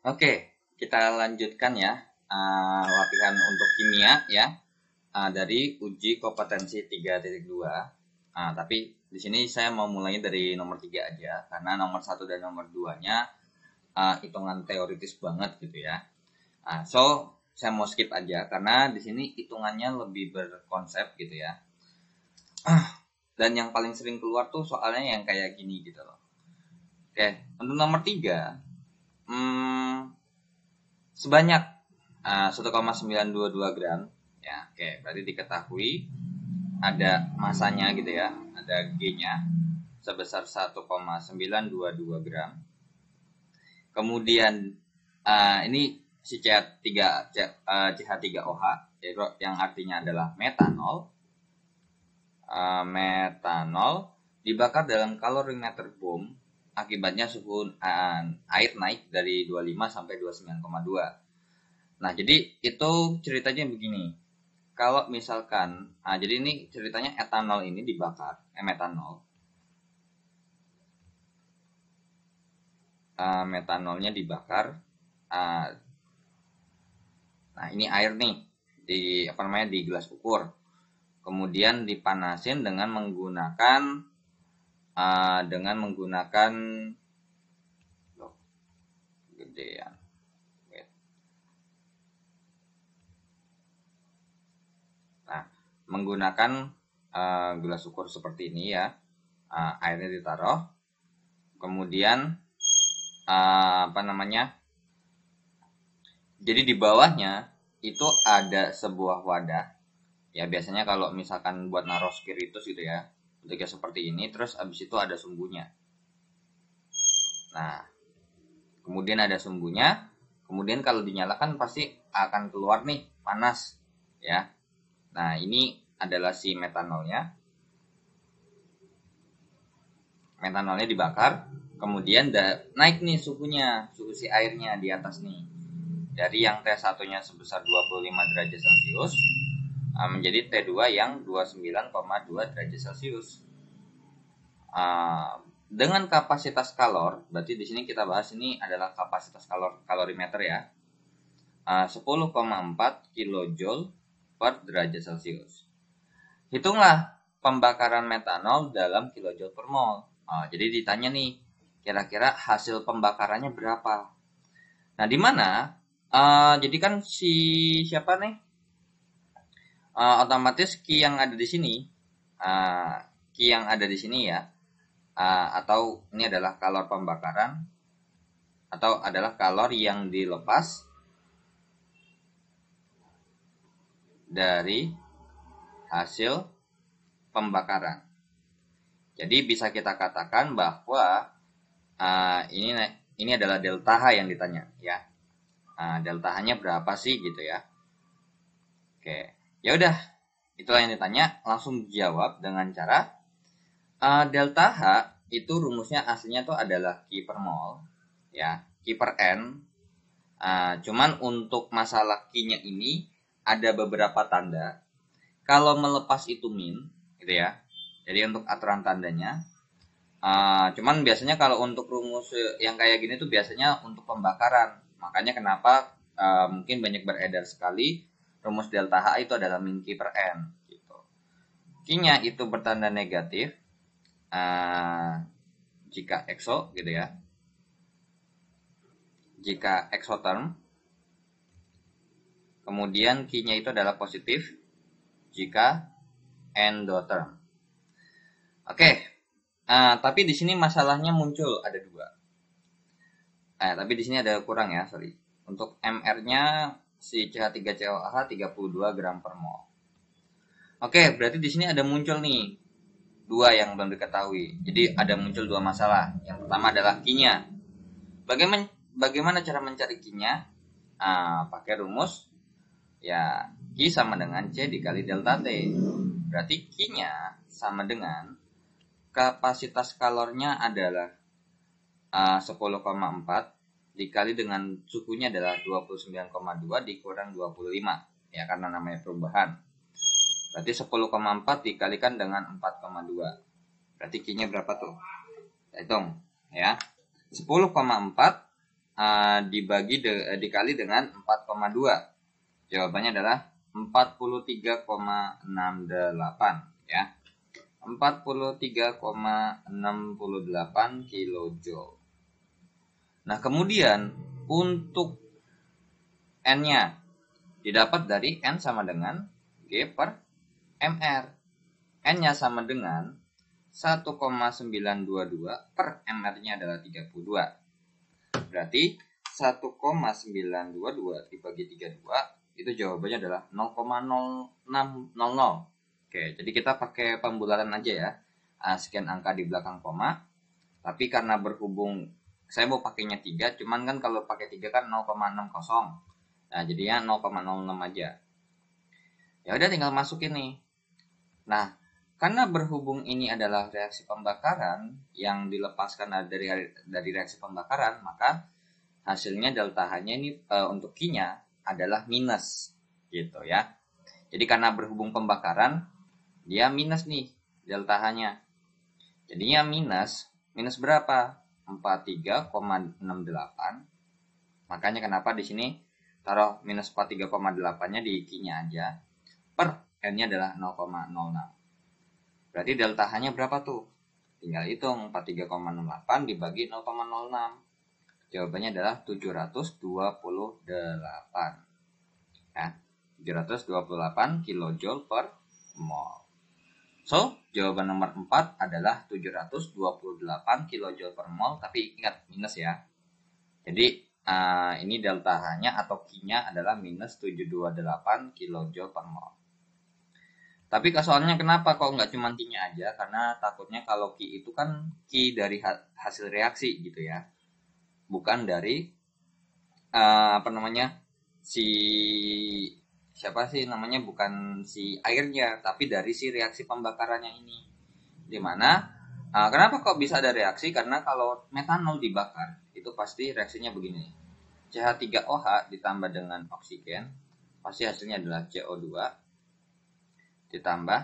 Oke, kita lanjutkan ya latihan untuk kimia ya dari uji kompetensi 3.2. Tapi di sini saya mau mulainya dari nomor 3 aja karena nomor 1 dan nomor 2-nya hitungan teoritis banget gitu ya. So saya mau skip aja karena di sini hitungannya lebih berkonsep gitu ya. Dan yang paling sering keluar tuh soalnya yang kayak gini gitu loh. Oke, untuk nomor 3 sebanyak 1,922 gram ya. Oke, berarti diketahui ada masanya gitu ya, ada G-nya sebesar 1,922 gram. Kemudian ini si CH3OH yang artinya adalah metanol. Metanol dibakar dalam kalorimeter bom, akibatnya suhu air naik dari 25 sampai 29,2. Nah, jadi itu ceritanya begini. Kalau misalkan, jadi ini ceritanya etanol ini dibakar, metanol. Metanolnya dibakar. Nah, ini air nih di gelas ukur. Kemudian dipanasin dengan menggunakan gedean. Nah, menggunakan gelas ukur seperti ini ya. Airnya ditaruh. Kemudian jadi di bawahnya itu ada sebuah wadah. Ya biasanya kalau misalkan buat naruh spiritus gitu ya, bentuknya seperti ini, terus abis itu ada sumbunya. Nah, kemudian ada sumbunya, kemudian kalau dinyalakan pasti akan keluar nih panas ya. Nah, ini adalah si metanolnya. Metanolnya dibakar, kemudian naik nih suhu si airnya di atas nih. Dari yang T1-nya sebesar 25 derajat Celcius menjadi T2 yang 29,2 derajat Celcius. Dengan kapasitas kalor, berarti di sini kita bahas ini adalah kapasitas kalorimeter ya. 10,4 kilojoule per derajat Celcius. Hitunglah pembakaran metanol dalam kilojoule per mol. Jadi ditanya nih, kira-kira hasil pembakarannya berapa? Nah, di mana? Jadi kan siapa nih? Otomatis Q yang ada di sini, ya, atau ini adalah kalor pembakaran, atau adalah kalor yang dilepas dari hasil pembakaran. Jadi bisa kita katakan bahwa ini adalah delta H yang ditanya ya. Delta H-nya berapa sih gitu ya. Oke. Ya udah, itulah yang ditanya, langsung jawab dengan cara delta H itu rumusnya aslinya tuh adalah Q per mol ya, Q per N. Cuman untuk masalah Q-nya ini ada beberapa tanda. Kalau melepas itu min gitu ya. Jadi untuk aturan tandanya cuman biasanya kalau untuk rumus yang kayak gini tuh biasanya untuk pembakaran. Makanya kenapa mungkin banyak beredar sekali rumus delta H itu adalah min Q per N gitu. Q-nya itu bertanda negatif jika exo gitu ya. Jika exotherm. Kemudian Q-nya itu adalah positif jika endotherm. Oke. Tapi di sini masalahnya muncul ada dua. Tapi di sini ada kurang ya, sorry. Untuk MR-nya si CH3COH 32 gram per mol. Oke, berarti di sini ada muncul nih dua yang belum diketahui. Jadi ada muncul dua masalah. Yang pertama adalah Q-nya. Bagaimana cara mencari Q-nya? Pakai rumus ya Q sama dengan C dikali delta T. Berarti Q-nya sama dengan kapasitas kalornya adalah 10,4 dikali dengan suhunya adalah 29,2 dikurang 25 ya, karena namanya perubahan. Berarti 10,4 dikalikan dengan 4,2. Berarti Q-nya berapa tuh? Kita hitung ya. 10,4 dikali dengan 4,2. Jawabannya adalah 43,68 ya. 43,68 kilojoule. Nah, kemudian untuk N-nya didapat dari N sama dengan G per MR. N-nya sama dengan 1,922 per MR-nya adalah 32. Berarti 1,922 dibagi 32 itu jawabannya adalah 0,0600. Oke, jadi kita pakai pembularan aja ya. Sekian angka di belakang koma. Tapi karena berhubung saya mau pakainya 3, cuman kan kalau pakai 3 kan 0,60. Nah, jadinya 0,06 aja. Ya udah tinggal masukin nih. Nah, karena berhubung ini adalah reaksi pembakaran yang dilepaskan dari reaksi pembakaran, maka hasilnya delta H-nya ini untuk Q-nya adalah minus gitu ya. Jadi karena berhubung pembakaran, dia minus nih delta H-nya. Jadinya minus berapa? 43,68. Makanya kenapa di sini taruh minus 43,8-nya di Q-nya aja. Per N-nya adalah 0,06. Berarti delta H-nya berapa tuh? Tinggal hitung 43,68 dibagi 0,06. Jawabannya adalah 728. Ya, 728 kilojoule per mol. So, jawaban nomor 4 adalah 728 kilojoule per mol, tapi ingat minus ya. Jadi, ini delta H-nya atau Q-nya adalah minus 728 kilojoule per mol. Tapi soalnya kenapa kok nggak cuma Q-nya aja? Karena takutnya kalau Q itu kan Q dari hasil reaksi gitu ya. Bukan dari bukan si airnya, tapi dari si reaksi pembakarannya ini. Dimana kenapa kok bisa ada reaksi? Karena kalau metanol dibakar itu pasti reaksinya begini. CH3OH ditambah dengan oksigen pasti hasilnya adalah CO2 ditambah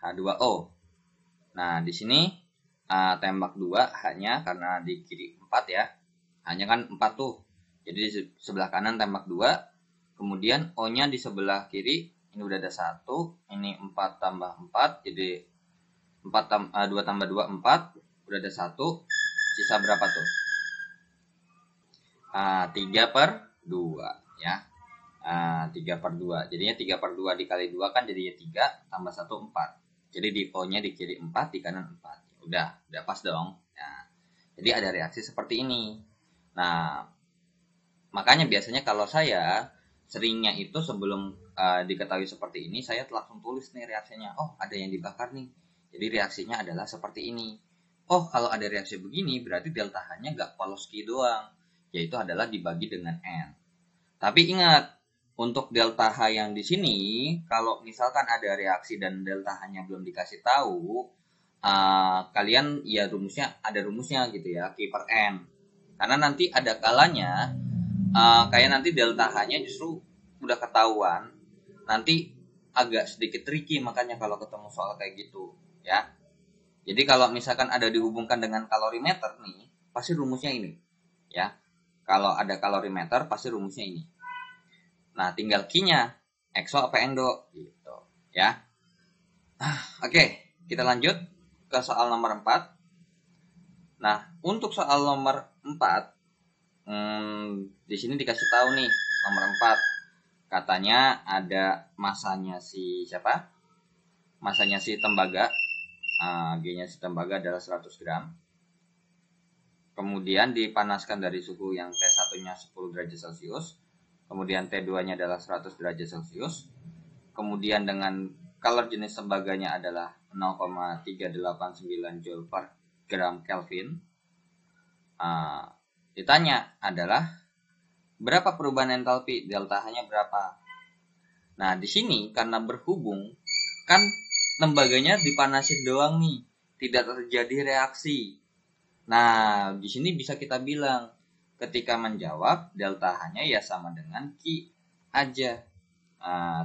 H2O. Nah, di sini tembak 2 hanya karena di kiri 4 ya. Hanya kan 4 tuh. Jadi di sebelah kanan tembak 2. Kemudian O-nya di sebelah kiri ini udah ada 1. Ini 4 tambah 4 jadi 2 tambah 2 4. Udah ada 1. Sisa berapa tuh? 3 per 2 ya. 3 per 2. Jadinya 3 per 2 dikali 2 kan jadinya 3 tambah 1 4. Jadi di O-nya di kiri 4, di kanan 4. Udah pas dong. Nah, jadi ada reaksi seperti ini. Nah, makanya biasanya kalau saya seringnya itu sebelum diketahui seperti ini, saya langsung tulis nih reaksinya. Oh, ada yang dibakar nih. Jadi reaksinya adalah seperti ini. Oh, kalau ada reaksi begini, berarti delta H-nya nggak polos Q doang. Yaitu adalah dibagi dengan N. Tapi ingat, untuk delta H yang di sini, kalau misalkan ada reaksi dan delta H-nya belum dikasih tahu, kalian ya ada rumusnya gitu ya, Q per N. Karena nanti ada kalanya, kayak nanti delta H-nya justru udah ketahuan, nanti agak sedikit tricky makanya kalau ketemu soal kayak gitu, ya. Jadi kalau misalkan ada dihubungkan dengan kalorimeter nih, pasti rumusnya ini, ya. Kalau ada kalorimeter, pasti rumusnya ini. Nah, tinggal Q-nya, exo apa endo gitu, ya. Oke, kita lanjut ke soal nomor 4. Nah, untuk soal nomor 4, di sini dikasih tahu nih, nomor 4. Katanya ada masanya si siapa? Masanya si tembaga. G-nya si tembaga adalah 100 gram. Kemudian dipanaskan dari suhu yang T1-nya 10 derajat Celcius. Kemudian T2-nya adalah 100 derajat Celcius. Kemudian dengan kalor jenis tembaganya adalah 0,389 Joule per gram Kelvin. Ditanya adalah berapa perubahan entalpi, delta H-nya berapa? Nah, di sini karena berhubung kan tembaganya dipanasin doang nih, tidak terjadi reaksi. Nah, di sini bisa kita bilang ketika menjawab delta H-nya ya sama dengan Q aja.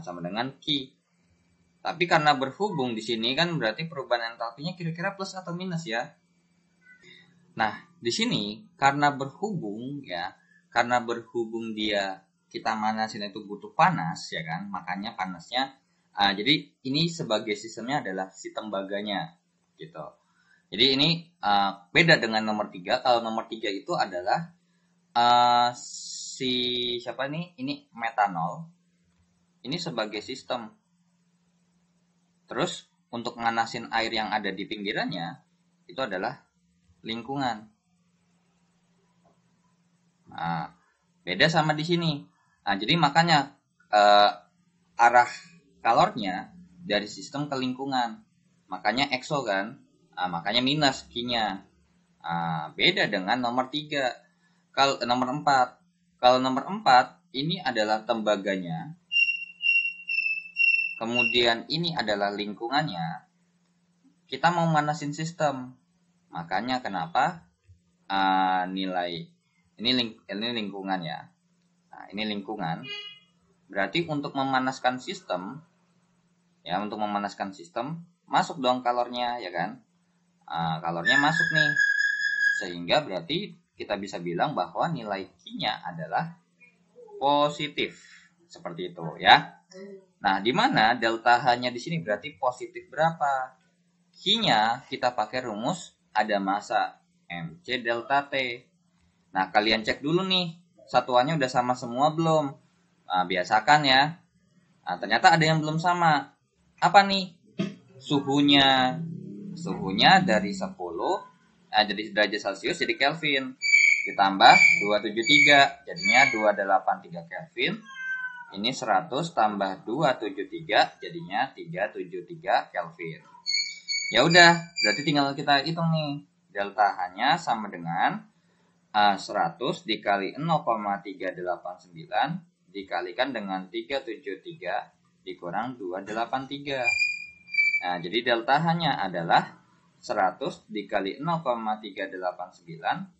Sama dengan Q. Tapi karena berhubung di sini kan berarti perubahan entalpinya kira-kira plus atau minus ya? Nah, di sini karena berhubung dia kita manasin itu butuh panas ya kan, makanya panasnya jadi ini sebagai sistemnya adalah si tembaganya gitu. Jadi ini beda dengan nomor 3. Kalau nomor 3 itu adalah si siapa nih? Ini metanol. Ini sebagai sistem. Terus untuk manasin air yang ada di pinggirannya itu adalah lingkungan. Nah, beda sama di sini. Nah, jadi makanya arah kalornya dari sistem ke lingkungan. Makanya EXO kan. Makanya minus Q-nya. Beda dengan nomor 3. Kalau nomor 4. Kalau nomor 4 ini adalah tembaganya. Kemudian ini adalah lingkungannya. Kita mau manasin sistem. Makanya kenapa nilai ini lingkungan ya. Nah, ini lingkungan. Berarti untuk memanaskan sistem masuk dong kalornya ya kan. Kalornya masuk nih. Sehingga berarti kita bisa bilang bahwa nilai Q-nya adalah positif. Seperti itu ya. Nah, di mana delta H-nya di sini berarti positif berapa? Q-nya kita pakai rumus ada massa MC delta T. Nah, kalian cek dulu nih, satuannya udah sama semua belum? Nah, biasakan ya. Nah, ternyata ada yang belum sama. Apa nih? Suhunya dari 10, jadi derajat Celcius jadi Kelvin. Ditambah 273, jadinya 283 Kelvin. Ini 100 tambah 273 jadinya 373 Kelvin. Ya udah, berarti tinggal kita hitung nih. Delta H-nya sama dengan 100 dikali 0,389 dikalikan dengan 373 dikurang 283. Nah, jadi delta H-nya adalah 100 dikali 0,389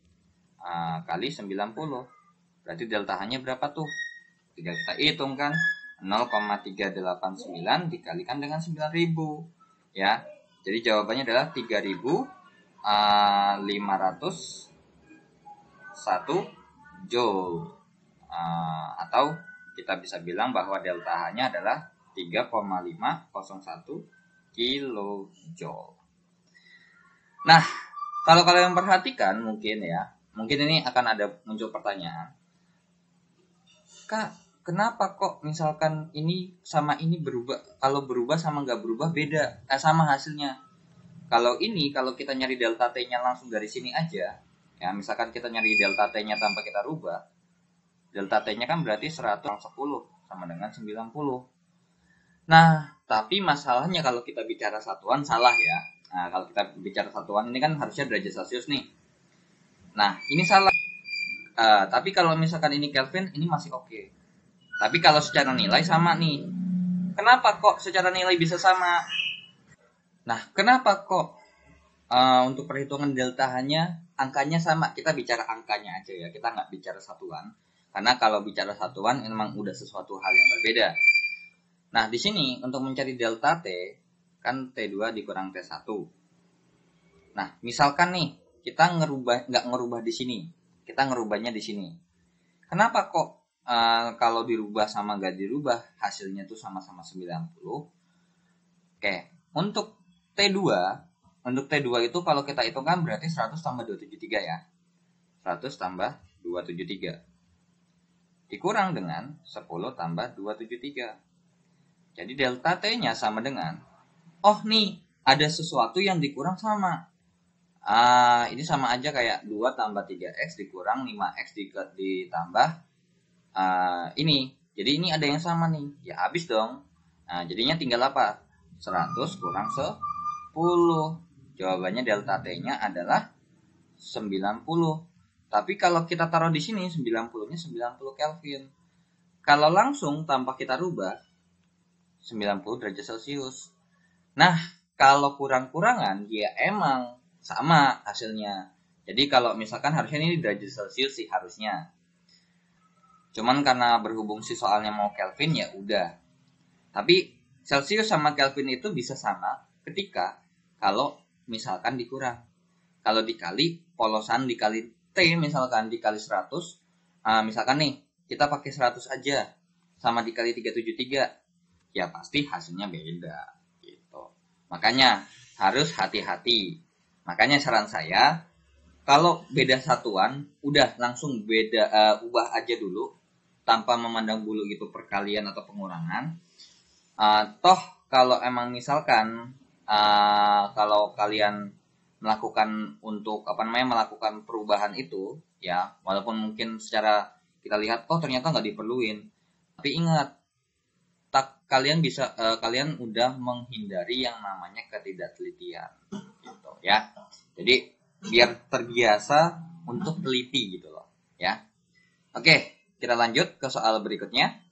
kali 90. Berarti delta H-nya berapa tuh? Tinggal kita hitung kan. 0,389 dikalikan dengan 9.000 ya. Jadi jawabannya adalah 3.501 Joule. Atau kita bisa bilang bahwa delta H-nya adalah 3,501 kilojoule. Nah, kalau kalian perhatikan mungkin ini akan ada muncul pertanyaan. Kak, kenapa kok misalkan ini sama ini berubah? Kalau berubah sama nggak berubah beda, sama hasilnya. Kalau kita nyari delta T-nya langsung dari sini aja, ya misalkan kita nyari delta T-nya tanpa kita rubah, delta T-nya kan berarti 110 sama dengan 90. Nah, tapi masalahnya kalau kita bicara satuan salah ya. Nah, kalau kita bicara satuan ini kan harusnya derajat Celcius nih. Nah, ini salah. Tapi kalau misalkan ini Kelvin, ini masih oke. Tapi kalau secara nilai sama nih. Kenapa kok secara nilai bisa sama? Nah, kenapa kok untuk perhitungan delta H-nya angkanya sama? Kita bicara angkanya aja ya, kita nggak bicara satuan. Karena kalau bicara satuan memang udah sesuatu hal yang berbeda. Nah, di sini untuk mencari delta T, kan T2 dikurang T1. Nah, misalkan nih, kita nggak ngerubah di sini. Kita ngerubahnya di sini. Kenapa kok kalau dirubah sama nggak dirubah, hasilnya tuh sama-sama 90? Oke, untuk T2 itu kalau kita hitungkan berarti 100 tambah 273 ya. 100 tambah 273. Dikurang dengan 10 tambah 273. Jadi delta T-nya sama dengan, nih, ada sesuatu yang dikurang sama. Ini sama aja kayak 2 tambah 3X dikurang 5X ditambah ini. Jadi ini ada yang sama nih. Ya habis dong. Nah, jadinya tinggal apa? 100 kurang 10. Jawabannya delta T-nya adalah 90. Tapi kalau kita taruh di sini 90-nya 90 Kelvin. Kalau langsung tanpa kita rubah 90 derajat Celcius. Nah, kalau kurang-kurangan ya emang sama hasilnya. Jadi kalau misalkan harusnya ini derajat Celcius sih harusnya. Cuman karena berhubung sih soalnya mau Kelvin ya udah. Tapi Celcius sama Kelvin itu bisa sama ketika kalau misalkan dikurang. kalau dikali polosan dikali T, misalkan dikali 100, misalkan nih kita pakai 100 aja sama dikali 373, ya pasti hasilnya beda gitu. Makanya harus hati-hati. Makanya saran saya, kalau beda satuan udah langsung ubah aja dulu tanpa memandang dulu itu perkalian atau pengurangan. Toh kalau emang misalkan kalau kalian melakukan melakukan perubahan itu, ya walaupun mungkin secara kita lihat ternyata nggak diperluin, tapi ingat, kalian udah menghindari yang namanya ketidaktelitian gitu ya. Jadi biar terbiasa untuk teliti gitu loh ya. Oke, kita lanjut ke soal berikutnya.